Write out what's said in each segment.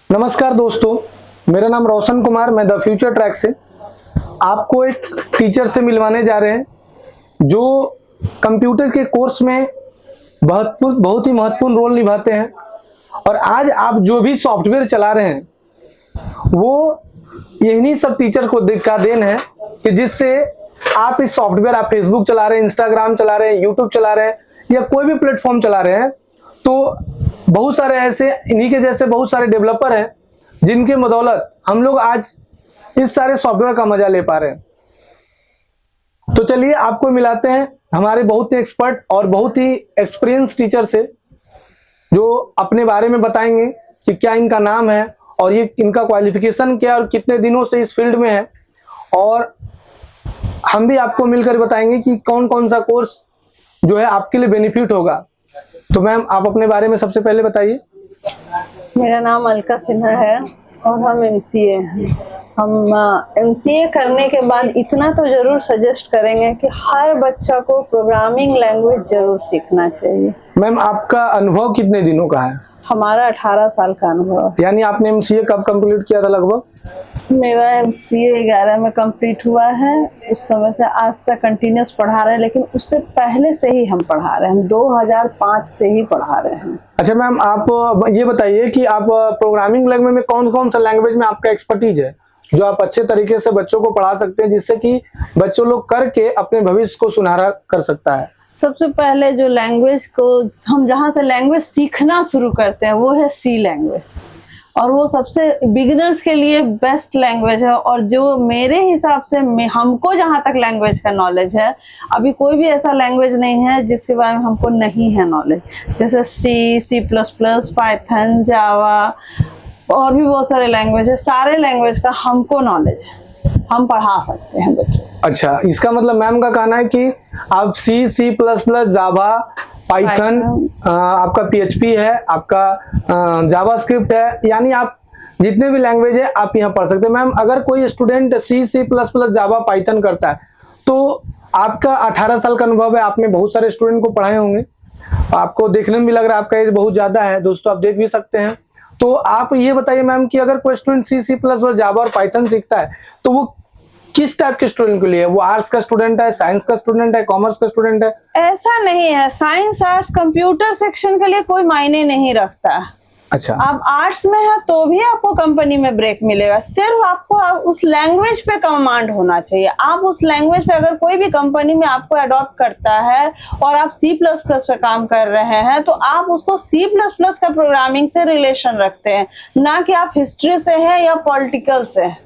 नमस्कार दोस्तों, मेरा नाम रोशन कुमार, मैं द फ्यूचर ट्रैक से आपको एक टीचर से मिलवाने जा रहे हैं जो कंप्यूटर के कोर्स में बहुत ही महत्वपूर्ण रोल निभाते हैं। और आज आप जो भी सॉफ्टवेयर चला रहे हैं वो यही सब टीचर को का देन है कि जिससे आप इस सॉफ्टवेयर, आप फेसबुक चला रहे हैं, इंस्टाग्राम चला रहे हैं, यूट्यूब चला रहे हैं या कोई भी प्लेटफॉर्म चला रहे हैं, तो बहुत सारे ऐसे इन्हीं के जैसे बहुत सारे डेवलपर हैं जिनके बदौलत हम लोग आज इस सारे सॉफ्टवेयर का मजा ले पा रहे हैं। तो चलिए आपको मिलाते हैं हमारे बहुत ही एक्सपर्ट और बहुत ही एक्सपीरियंस टीचर से, जो अपने बारे में बताएंगे कि क्या इनका नाम है और ये इनका क्वालिफिकेशन क्या और कितने दिनों से इस फील्ड में है, और हम भी आपको मिलकर बताएंगे कि कौन कौन सा कोर्स जो है आपके लिए बेनिफिट होगा। तो मैम, आप अपने बारे में सबसे पहले बताइए। मेरा नाम अलका सिन्हा है और हम एमसीए हैं। हम एमसीए करने के बाद इतना तो जरूर सजेस्ट करेंगे कि हर बच्चा को प्रोग्रामिंग लैंग्वेज जरूर सीखना चाहिए। मैम, आपका अनुभव कितने दिनों का है? हमारा 18 साल का अनुभव। यानी आपने एमसीए कब कंप्लीट किया था लगभग? मेरा एमसीए 11 में कंप्लीट हुआ है। उस समय से आज तक कंटिन्यूस पढ़ा रहे हैं, लेकिन उससे पहले से ही हम पढ़ा रहे हैं। हम 2005 से ही पढ़ा रहे हैं। अच्छा मैम, आप ये बताइए कि आप प्रोग्रामिंग लैंग्वेज में कौन कौन सा लैंग्वेज में आपका एक्सपर्टीज है जो आप अच्छे तरीके से बच्चों को पढ़ा सकते हैं, जिससे कि बच्चों लोग करके अपने भविष्य को सुनहरा कर सकता है? सबसे पहले जो लैंग्वेज को हम जहाँ से लैंग्वेज सीखना शुरू करते हैं वो है सी लैंग्वेज, और वो सबसे बिगिनर्स के लिए बेस्ट लैंग्वेज है। और जो मेरे हिसाब से हमको जहाँ तक लैंग्वेज का नॉलेज है, अभी कोई भी ऐसा लैंग्वेज नहीं है जिसके बारे में हमको नहीं है नॉलेज। जैसे सी प्लस प्लस, पाइथन, जावा और भी बहुत सारे लैंग्वेज है। सारे लैंग्वेज का हमको नॉलेज है, हम पढ़ा सकते हैं बच्चों। अच्छा, इसका मतलब मैम का कहना है कि आप सी प्लस प्लस, जावा, पाइथन, आपका पीएचपी है, आपका जावास्क्रिप्ट है, यानी आप जितने भी लैंग्वेज है आप यहाँ पढ़ सकते हैं। मैम, अगर कोई स्टूडेंट सी प्लस प्लस, जावा, पाइथन करता है तो आपका 18 साल का अनुभव है, आपने बहुत सारे स्टूडेंट को पढ़ाए होंगे, आपको देखने में भी लग रहा है आपका एज बहुत ज्यादा है। दोस्तों, आप देख भी सकते हैं। तो आप ये बताइए मैम कि अगर कोई स्टूडेंट सी प्लस प्लस, जावा और पाइथन सीखता है तो वो किस टाइप के स्टूडेंट के लिए? वो आर्ट्स का स्टूडेंट है, साइंस का स्टूडेंट है, कॉमर्स का स्टूडेंट है? ऐसा नहीं है, साइंस, आर्ट्स, कंप्यूटर सेक्शन के लिए कोई मायने नहीं रखता। अच्छा, आप आर्ट्स में है तो भी आपको कंपनी में ब्रेक मिलेगा। सिर्फ आपको उस लैंग्वेज पे कमांड होना चाहिए। आप उस लैंग्वेज पे, अगर कोई भी कंपनी में आपको अडॉप्ट करता है और आप सी प्लस प्लस पे काम कर रहे हैं, तो आप उसको सी प्लस प्लस का प्रोग्रामिंग से रिलेशन रखते हैं, ना कि आप हिस्ट्री से है या पॉलिटिकल से है।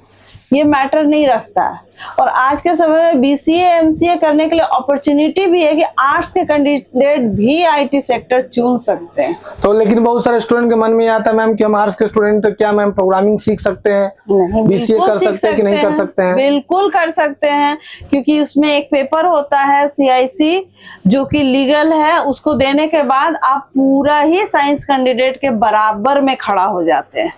ये मैटर नहीं रखता है। और आज के समय में बीसीए, एमसीए करने के लिए अपॉर्चुनिटी भी है कि आर्ट्स के कैंडिडेट भी आईटी सेक्टर चुन सकते हैं। तो लेकिन बहुत सारे स्टूडेंट के मन में आता है मैम कि हम आर्ट्स के स्टूडेंट, तो क्या मैम प्रोग्रामिंग सीख सकते हैं? नहीं, बीसीए कर सकते हैं कि नहीं कर सकते हैं? बिल्कुल कर सकते हैं, क्योंकि उसमें एक पेपर होता है सीआईसी जो कि लीगल है। उसको देने के बाद आप पूरा ही साइंस कैंडिडेट के बराबर में खड़ा हो जाते हैं।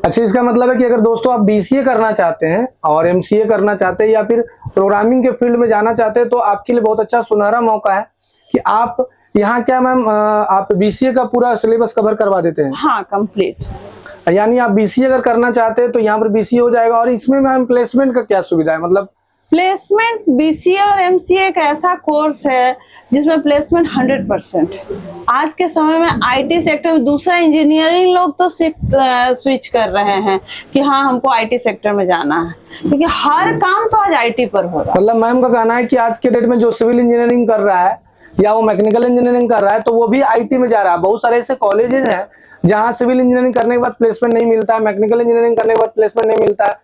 अच्छा, इसका मतलब है कि अगर दोस्तों आप बीसीए करना चाहते हैं और एमसीए करना चाहते हैं या फिर प्रोग्रामिंग के फील्ड में जाना चाहते हैं, तो आपके लिए बहुत अच्छा सुनहरा मौका है कि आप यहाँ क्या मैम, आप बीसीए का पूरा सिलेबस कवर करवा देते हैं? हाँ, कंप्लीट। यानी आप बीसीए अगर करना चाहते हैं तो यहाँ पर बीसीए हो जाएगा। और इसमें मैम प्लेसमेंट का क्या सुविधा है? मतलब प्लेसमेंट, बीसीए और एमसीए एक ऐसा कोर्स है जिसमें प्लेसमेंट 100%। आज के समय में आईटी सेक्टर में, दूसरा इंजीनियरिंग लोग तो स्विच कर रहे हैं कि हाँ हमको आईटी सेक्टर में जाना है, क्योंकि हर काम तो आज आईटी पर हो रहा है। मतलब मैम का कहना है कि आज के डेट में जो सिविल इंजीनियरिंग कर रहा है या वो मैकेनिकल इंजीनियरिंग कर रहा है तो वो भी आईटी में जा रहा है। बहुत सारे ऐसे कॉलेजेस हैं जहाँ सिविल इंजीनियरिंग करने के बाद प्लेसमेंट नहीं मिलता है, मैकेनिकल इंजीनियरिंग करने के बाद प्लेसमेंट नहीं मिलता है।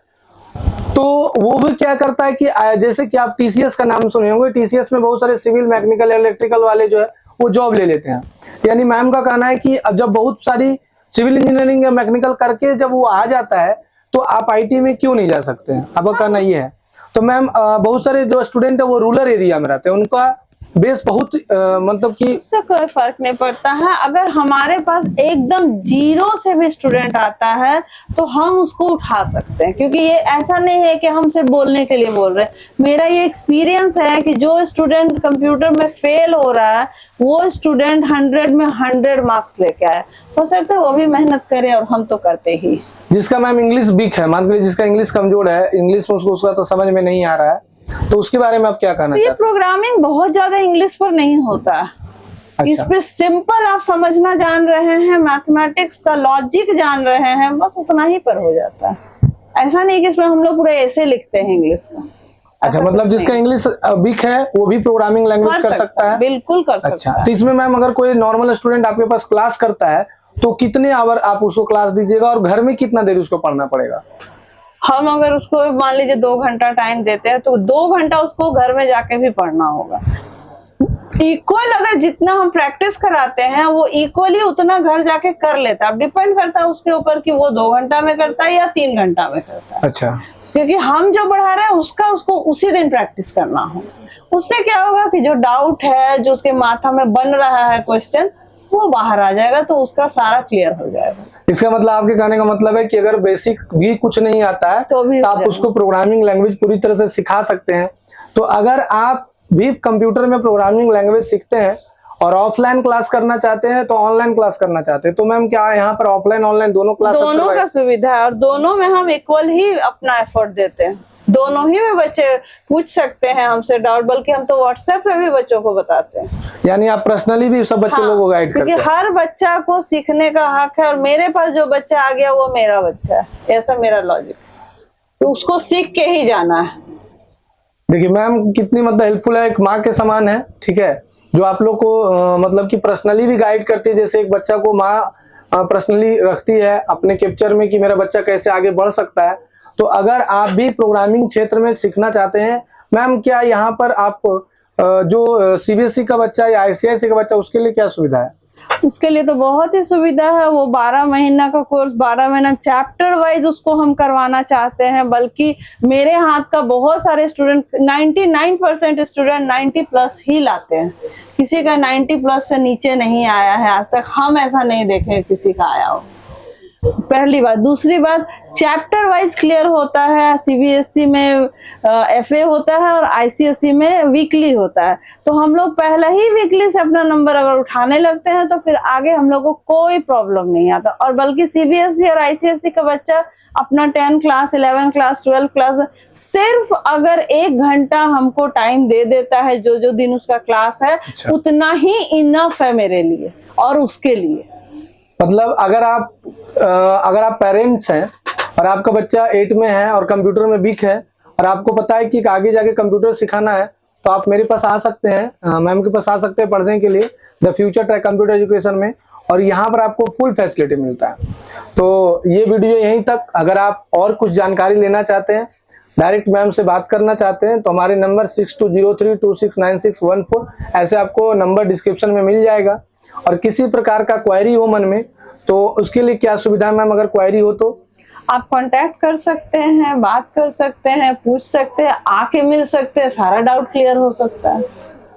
तो वो भी क्या करता है कि जैसे कि आप टीसीएस का नाम सुने होंगे, टीसीएस में बहुत सारे सिविल, मैकेनिकल, इलेक्ट्रिकल वाले जो है वो जॉब ले लेते हैं। यानी मैम का कहना है कि अब जब बहुत सारी सिविल इंजीनियरिंग या मैकेनिकल करके जब वो आ जाता है तो आप आईटी में क्यों नहीं जा सकते हैं? आपका कहना ये है। तो मैम, बहुत सारे जो स्टूडेंट है वो रूरल एरिया में रहते हैं, उनका बेस बहुत मतलब कि इससे कोई फर्क नहीं पड़ता है। अगर हमारे पास एकदम जीरो से भी स्टूडेंट आता है तो हम उसको उठा सकते हैं, क्योंकि ये ऐसा नहीं है कि हम सिर्फ बोलने के लिए बोल रहे हैं। मेरा ये एक्सपीरियंस है कि जो स्टूडेंट कंप्यूटर में फेल हो रहा है वो स्टूडेंट 100 में 100 मार्क्स लेके आए। हो सकता है वो भी मेहनत करे और हम तो करते ही। जिसका मैम इंग्लिश वीक है, मान लीजिए जिसका इंग्लिश कमजोर है, इंग्लिश में उसको उसका तो समझ में नहीं आ रहा है, तो उसके बारे में आप क्या कहना तो ये चाहते प्रोग्रामिंग बहुत ज्यादा इंग्लिश पर नहीं होता। अच्छा। इस पे सिंपल आप समझना जान रहे हैं, मैथमेटिक्स का लॉजिक जान रहे हैं, बस उतना ही पर हो जाता है। ऐसा नहीं कि इसमें हम लोग पूरे ऐसे लिखते हैं इंग्लिश का। अच्छा, मतलब जिसका इंग्लिश वीक है वो भी प्रोग्रामिंग लैंग्वेज कर सकता है? बिल्कुल कर सकता अच्छा, है। तो इसमें मैम अगर कोई नॉर्मल स्टूडेंट आपके पास क्लास करता है तो कितने आवर आप उसको क्लास दीजिएगा और घर में कितना देर उसको पढ़ना पड़ेगा? हम अगर उसको मान लीजिए 2 घंटा टाइम देते हैं तो 2 घंटा उसको घर में जाके भी पढ़ना होगा। इक्वल अगर जितना हम प्रैक्टिस कराते हैं वो इक्वली उतना घर जाके कर लेता है। अब डिपेंड करता है उसके ऊपर कि वो 2 घंटा में करता है या 3 घंटा में करता है। अच्छा, क्योंकि हम जो पढ़ा रहे हैं उसका उसको उसी दिन प्रैक्टिस करना हो। उससे क्या होगा कि जो डाउट है, जो उसके माथा में बन रहा है क्वेश्चन, वो बाहर आ जाएगा, तो उसका सारा क्लियर हो जाएगा। इसका मतलब आपके कहने का मतलब है कि अगर बेसिक भी कुछ नहीं आता है तो आप उसको प्रोग्रामिंग लैंग्वेज पूरी तरह से सिखा सकते हैं। तो अगर आप भी कंप्यूटर में प्रोग्रामिंग लैंग्वेज सीखते हैं और ऑफलाइन क्लास करना चाहते हैं तो ऑनलाइन क्लास करना चाहते हैं, तो मैम क्या यहाँ पर ऑफलाइन ऑनलाइन दोनों क्लास दोनों का सुविधा है और दोनों में हम इक्वल ही अपना एफर्ट देते हैं। दोनों ही में बच्चे पूछ सकते हैं हमसे डाउट, बल्कि हम तो व्हाट्सएप पे भी बच्चों को बताते हैं। यानी आप पर्सनली भी सब बच्चे लोगों को गाइड करते हैं? क्योंकि हर बच्चा को सीखने का हक है और मेरे पास जो बच्चा आ गया वो मेरा बच्चा है, ऐसा मेरा लॉजिक। तो उसको सीख के ही जाना है। देखिए मैम कितनी मतलब हेल्पफुल है, एक माँ के समान है, ठीक है, जो आप लोग को मतलब कि पर्सनली भी गाइड करती है। जैसे एक बच्चा को माँ पर्सनली रखती है अपने कैप्चर में कि मेरा बच्चा कैसे आगे बढ़ सकता है। तो अगर आप भी प्रोग्रामिंग क्षेत्र में सीखना चाहते हैं मैम, क्या यहाँ पर आप जो सीबीएसई का बच्चा या आईसीआईसी का बच्चा उसके लिए क्या सुविधा है? उसके लिए तो बहुत ही सुविधा है। वो 12 महीना का कोर्स, 12 महीना चैप्टर वाइज उसको हम करवाना चाहते हैं। बल्कि मेरे हाथ का बहुत सारे स्टूडेंट 99% स्टूडेंट 90 प्लस ही लाते हैं। किसी का 90 प्लस से नीचे नहीं आया है आज तक, हम ऐसा नहीं देखे किसी का आया हो। पहली बात। दूसरी बात, चैप्टर वाइज क्लियर होता है। सीबीएसई में एफए होता है और आईसीएसई में वीकली होता है। तो हम लोग पहले ही वीकली से अपना नंबर अगर उठाने लगते हैं तो फिर आगे हम लोग को कोई प्रॉब्लम नहीं आता। और बल्कि सीबीएसई और आईसीएसई का बच्चा अपना 10 क्लास, 11 क्लास, 12 क्लास सिर्फ अगर 1 घंटा हमको टाइम दे देता है, जो जो दिन उसका क्लास है, अच्छा। उतना ही इनफ है मेरे लिए और उसके लिए। मतलब अगर आप पेरेंट्स हैं और आपका बच्चा 8 में है और कंप्यूटर में वीक है और आपको पता है कि आगे जाके कंप्यूटर सिखाना है, तो आप मेरे पास आ सकते हैं, मैम के पास आ सकते हैं पढ़ने के लिए the future track computer education में, और यहाँ पर आपको फुल फैसिलिटी मिलता है। तो ये वीडियो यहीं तक। अगर आप और कुछ जानकारी लेना चाहते हैं, डायरेक्ट मैम से बात करना चाहते हैं, तो हमारे नंबर 6203269614 ऐसे आपको नंबर डिस्क्रिप्शन में मिल जाएगा। और किसी प्रकार का क्वेरी हो मन में तो उसके लिए क्या सुविधा मैम, अगर क्वेरी हो तो? आप कांटेक्ट कर सकते हैं, बात कर सकते हैं, पूछ सकते हैं, आके मिल सकते हैं, सारा डाउट क्लियर हो सकता है।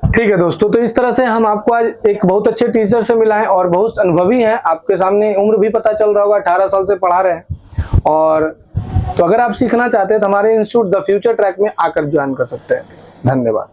ठीक है दोस्तों, तो इस तरह से हम आपको आज एक बहुत अच्छे टीचर से मिला है और बहुत अनुभवी हैं। आपके सामने उम्र भी पता चल रहा होगा, 18 साल से पढ़ा रहे हैं। और तो अगर आप सीखना चाहते हैं तो हमारे इंस्टीट्यूट द फ्यूचर ट्रैक में आकर ज्वाइन कर सकते हैं। धन्यवाद।